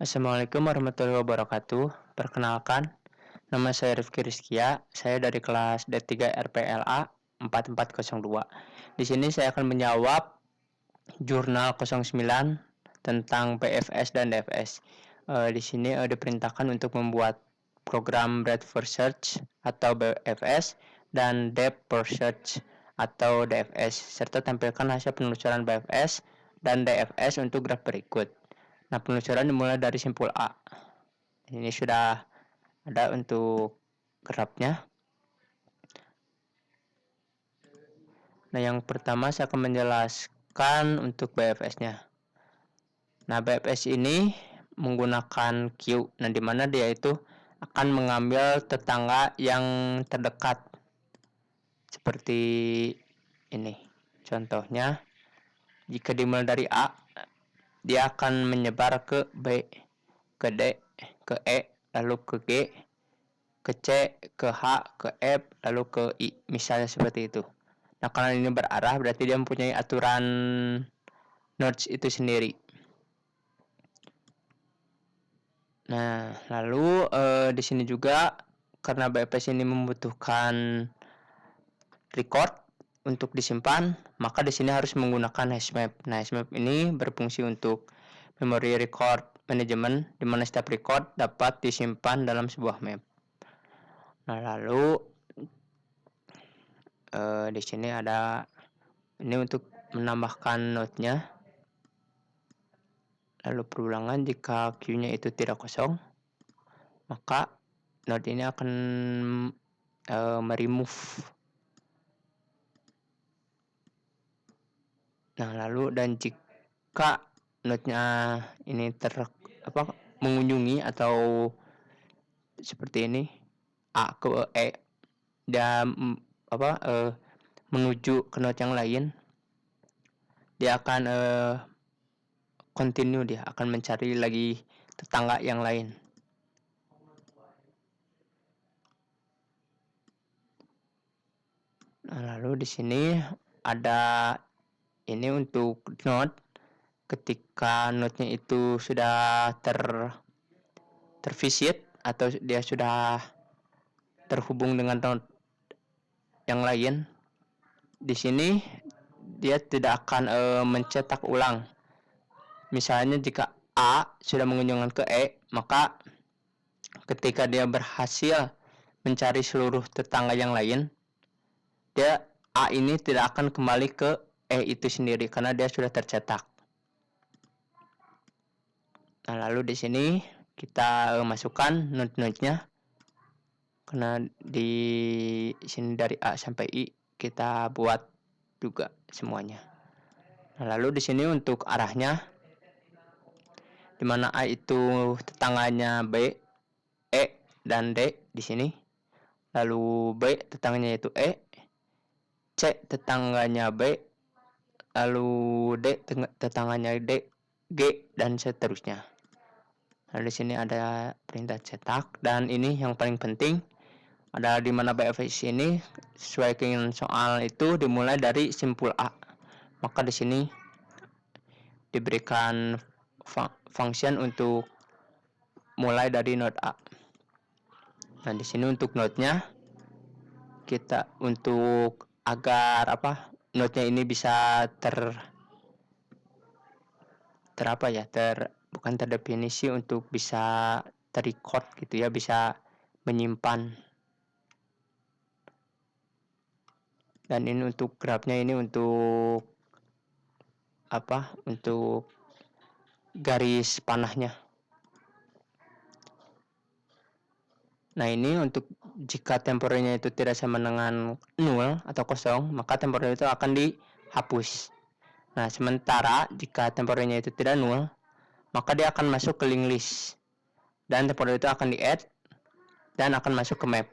Assalamualaikum warahmatullahi wabarakatuh. Perkenalkan, nama saya Rifki Rizkia. Saya dari kelas D3 RPLA 4402. Di sini saya akan menjawab jurnal 09 tentang PFS dan DFS. Di sini diperintahkan untuk membuat program Breadth First Search atau BFS dan Depth First Search atau DFS, serta tampilkan hasil penelusuran BFS dan DFS untuk graf berikut. Nah, penelusuran dimulai dari simpul A. Ini sudah ada untuk grafnya. Nah, yang pertama saya akan menjelaskan untuk BFS-nya. Nah, BFS ini menggunakan Q. Nah, di mana dia itu akan mengambil tetangga yang terdekat. Seperti ini. Contohnya, jika dimulai dari A, dia akan menyebar ke B, ke D, ke E, lalu ke G, ke C, ke H, ke F, lalu ke I. Misalnya seperti itu. Nah, karena ini berarah, berarti dia mempunyai aturan nodes itu sendiri. Nah, lalu di sini juga karena BFS ini membutuhkan record untuk disimpan, maka di sini harus menggunakan hashmap. Nah, hashmap ini berfungsi untuk memory record management, di mana setiap record dapat disimpan dalam sebuah map. Nah, lalu di sini ada ini untuk menambahkan node-nya. Lalu perulangan jika Q-nya itu tidak kosong, maka node ini akan meremove. Nah, lalu dan jika node-nya ini mengunjungi atau seperti ini A ke E dan menuju ke node yang lain, dia akan continue, dia akan mencari lagi tetangga yang lain. Nah, lalu di sini ada ini untuk node. Ketika node-nya itu sudah tervisit atau dia sudah terhubung dengan node yang lain, di sini dia tidak akan mencetak ulang. Misalnya jika A sudah mengunjungkan ke E, maka ketika dia berhasil mencari seluruh tetangga yang lain, dia A ini tidak akan kembali ke E itu sendiri karena dia sudah tercetak. Nah, lalu di sini kita masukkan node-node-nya. Karena di sini dari A sampai I kita buat juga semuanya. Nah, lalu di sini untuk arahnya, di mana A itu tetangganya B, E dan D di sini. Lalu B tetangganya itu E, C tetangganya B, lalu D tetangganya D, G dan seterusnya. Nah, di sini ada perintah cetak, dan ini yang paling penting ada di mana BFS ini sesuai keinginan soal itu dimulai dari simpul A. Maka di sini diberikan function untuk mulai dari node A. Nah, di sini untuk node-nya kita untuk agar node-nya ini bisa bukan terdefinisi, untuk bisa terrecord gitu ya, bisa menyimpan. Dan ini untuk grafnya ini untuk untuk garis panahnya. Nah, ini untuk jika temporernya itu tidak sama dengan 0 atau kosong, maka temporer itu akan dihapus. Nah, sementara jika temporernya itu tidak 0, maka dia akan masuk ke linked list. Dan temporer itu akan di-add dan akan masuk ke map.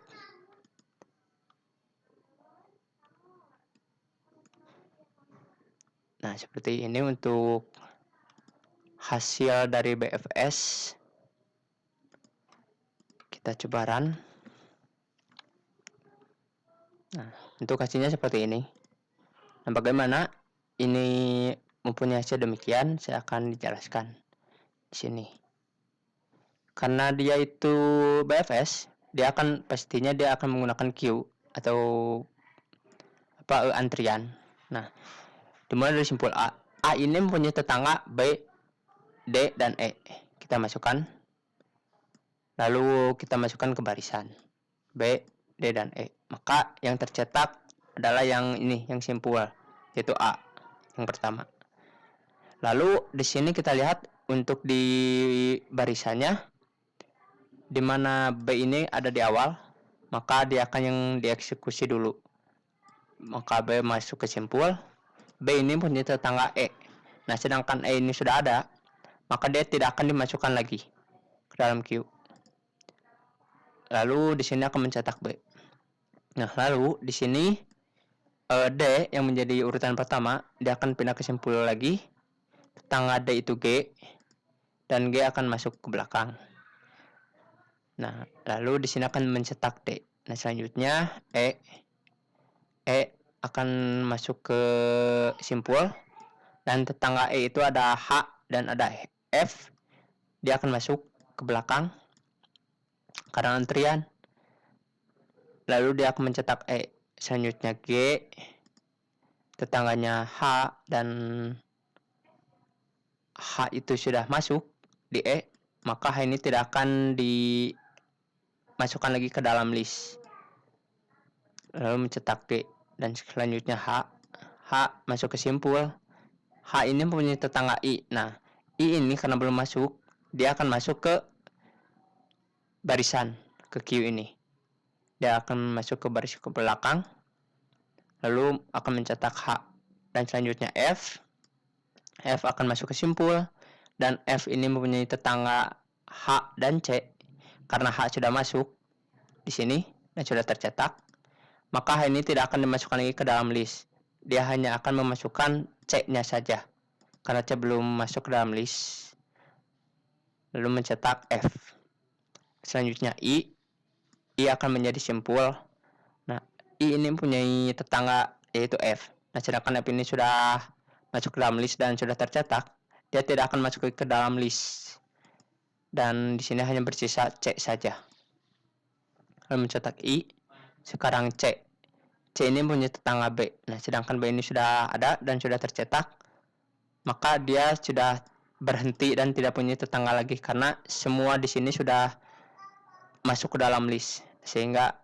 Nah, seperti ini untuk hasil dari BFS. Kita coba run. Nah, untuk hasilnya seperti ini. Nah, bagaimana ini mempunyai hasil demikian, saya akan dijelaskan di sini. karena dia itu BFS, pastinya dia akan menggunakan queue atau antrian. Nah, dimulai dari simpul A. A ini mempunyai tetangga B, D, dan E. Kita masukkan. Lalu kita masukkan ke barisan B, D, dan E. Maka yang tercetak adalah yang ini, yang simpul, yaitu A, yang pertama. Lalu di sini kita lihat untuk di barisannya, di mana B ini ada di awal, maka dia akan yang dieksekusi dulu. Maka B masuk ke simpul, B ini punya tetangga E. Nah, sedangkan E ini sudah ada, maka dia tidak akan dimasukkan lagi ke dalam queue. Lalu di sini akan mencetak B. Nah, lalu di sini D yang menjadi urutan pertama, dia akan pindah ke simpul lagi. Tetangga D itu G, dan G akan masuk ke belakang. Nah, lalu di sini akan mencetak D. Nah, selanjutnya E akan masuk ke simpul, dan tetangga E itu ada H dan ada F. Dia akan masuk ke belakang karena antrian. Lalu dia akan mencetak E. Selanjutnya G, tetangganya H, dan H itu sudah masuk di E, maka H ini tidak akan dimasukkan lagi ke dalam list. Lalu mencetak D, dan selanjutnya H masuk ke simpul. H ini mempunyai tetangga I. Nah, I ini karena belum masuk, dia akan masuk ke barisan, ke queue ini. Dia akan masuk ke baris ke belakang, lalu akan mencetak H. Dan selanjutnya F akan masuk ke simpul, dan F ini mempunyai tetangga H dan C. Karena H sudah masuk di sini dan sudah tercetak, maka H ini tidak akan dimasukkan lagi ke dalam list. Dia hanya akan memasukkan C-nya saja, karena C belum masuk ke dalam list. Lalu mencetak F. Selanjutnya I akan menjadi simpul. Nah, I ini mempunyai tetangga yaitu F. Nah, sedangkan F ini sudah masuk ke dalam list dan sudah tercetak, dia tidak akan masuk ke dalam list. Dan di sini hanya bersisa C saja. Lalu mencetak I, sekarang C. C ini punya tetangga B. Nah, sedangkan B ini sudah ada dan sudah tercetak, maka dia sudah berhenti dan tidak punya tetangga lagi karena semua di sini sudah masuk ke dalam list. Sehingga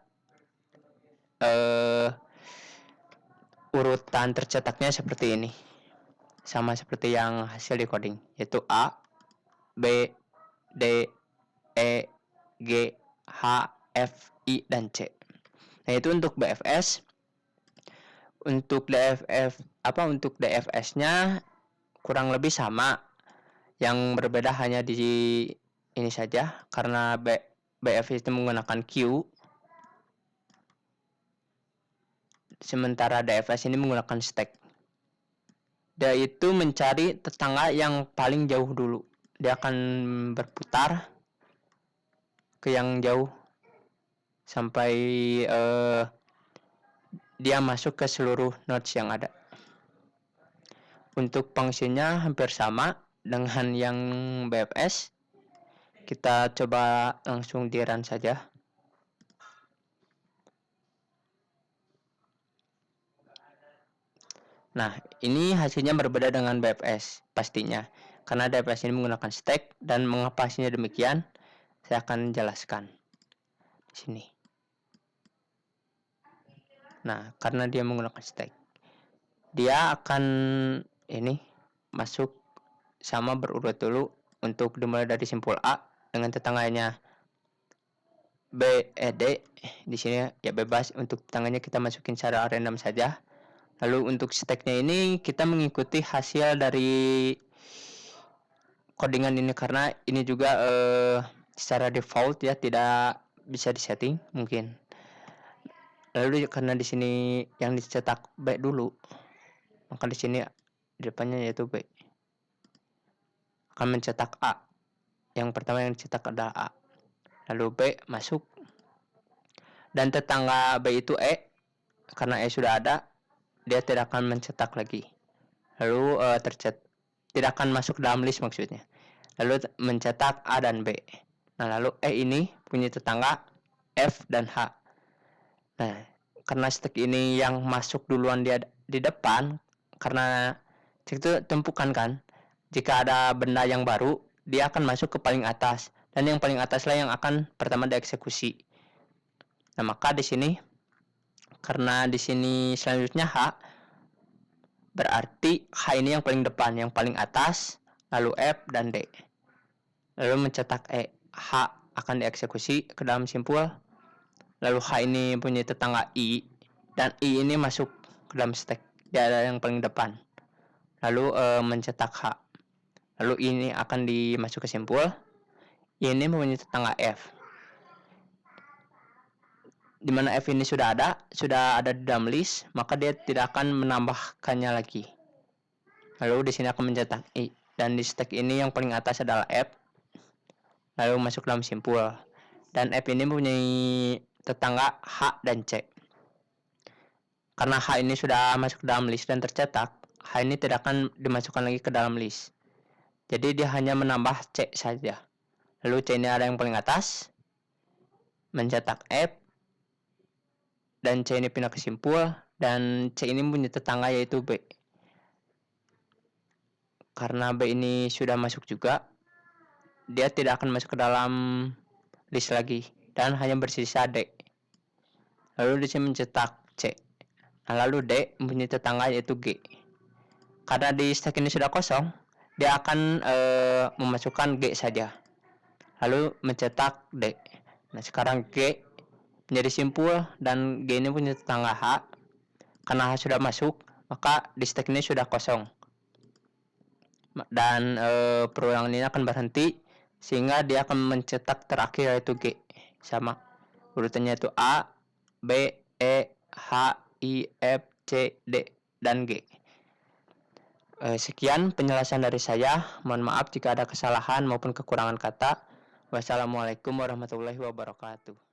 urutan tercetaknya seperti ini. Sama seperti yang hasil decoding, yaitu A, B, D, E, G, H, F, I, dan C. Nah, itu untuk BFS. Untuk DFS-nya kurang lebih sama. Yang berbeda hanya di ini saja, karena BFS itu menggunakan queue, sementara DFS ini menggunakan stack. Dia itu mencari tetangga yang paling jauh dulu. Dia akan berputar ke yang jauh sampai dia masuk ke seluruh nodes yang ada. Untuk fungsinya hampir sama dengan yang BFS. Kita coba langsung di run saja. Nah, ini hasilnya berbeda dengan BFS pastinya, karena BFS ini menggunakan stack. Dan mengapa hasilnya demikian, saya akan jelaskan di sini. Nah, karena dia menggunakan stack, dia akan ini masuk sama berurut dulu. Untuk dimulai dari simpul A dengan tetangganya B, D. Di sini ya bebas, untuk tetangganya kita masukin secara random saja. Lalu untuk stacknya ini kita mengikuti hasil dari codingan ini, karena ini juga secara default ya tidak bisa disetting mungkin. Lalu karena di sini yang dicetak B dulu, maka di sini depannya yaitu B akan mencetak A. Yang pertama yang dicetak adalah A. Lalu B masuk, dan tetangga B itu E. Karena E sudah ada, dia tidak akan mencetak lagi. Lalu tidak akan masuk dalam list maksudnya. Lalu mencetak A dan B. Nah, lalu E ini punya tetangga F dan H. Nah, karena stek ini yang masuk duluan dia di depan, karena stek itu tumpukan kan. Jika ada benda yang baru, dia akan masuk ke paling atas, dan yang paling ataslah yang akan pertama dieksekusi. Nah, maka di sini karena di sini selanjutnya H, berarti H ini yang paling depan, yang paling atas, lalu F dan D. Lalu mencetak E. H akan dieksekusi ke dalam simpul. Lalu H ini punya tetangga I, dan I ini masuk ke dalam stack. Dia ada yang paling depan. Lalu mencetak H. Lalu ini akan dimasuk ke simpul. I ini mempunyai tetangga F. Di mana F ini sudah ada di dalam list, maka dia tidak akan menambahkannya lagi. Lalu di sini akan mencetak I, dan di stack ini yang paling atas adalah F. Lalu masuk dalam simpul. Dan F ini mempunyai tetangga H dan C. Karena H ini sudah masuk ke dalam list dan tercetak, H ini tidak akan dimasukkan lagi ke dalam list. Jadi dia hanya menambah C saja. Lalu C ini ada yang paling atas, mencetak F, dan C ini pindah ke simpul, dan C ini punya tetangga yaitu B. Karena B ini sudah masuk juga, dia tidak akan masuk ke dalam list lagi, dan hanya bersisa D. Lalu di sini mencetak C. Nah, lalu D mempunyai tetangga yaitu G. Karena di stack ini sudah kosong, dia akan memasukkan G saja. Lalu mencetak D. Nah, sekarang G menjadi simpul, dan G ini punya tetangga H. Karena H sudah masuk, maka di stack ini sudah kosong. Dan perulangan ini akan berhenti, sehingga dia akan mencetak terakhir yaitu G. Sama urutannya itu A, B, E, H, I, F, C, D, dan G. Sekian penjelasan dari saya. Mohon maaf jika ada kesalahan maupun kekurangan kata. Wassalamualaikum warahmatullahi wabarakatuh.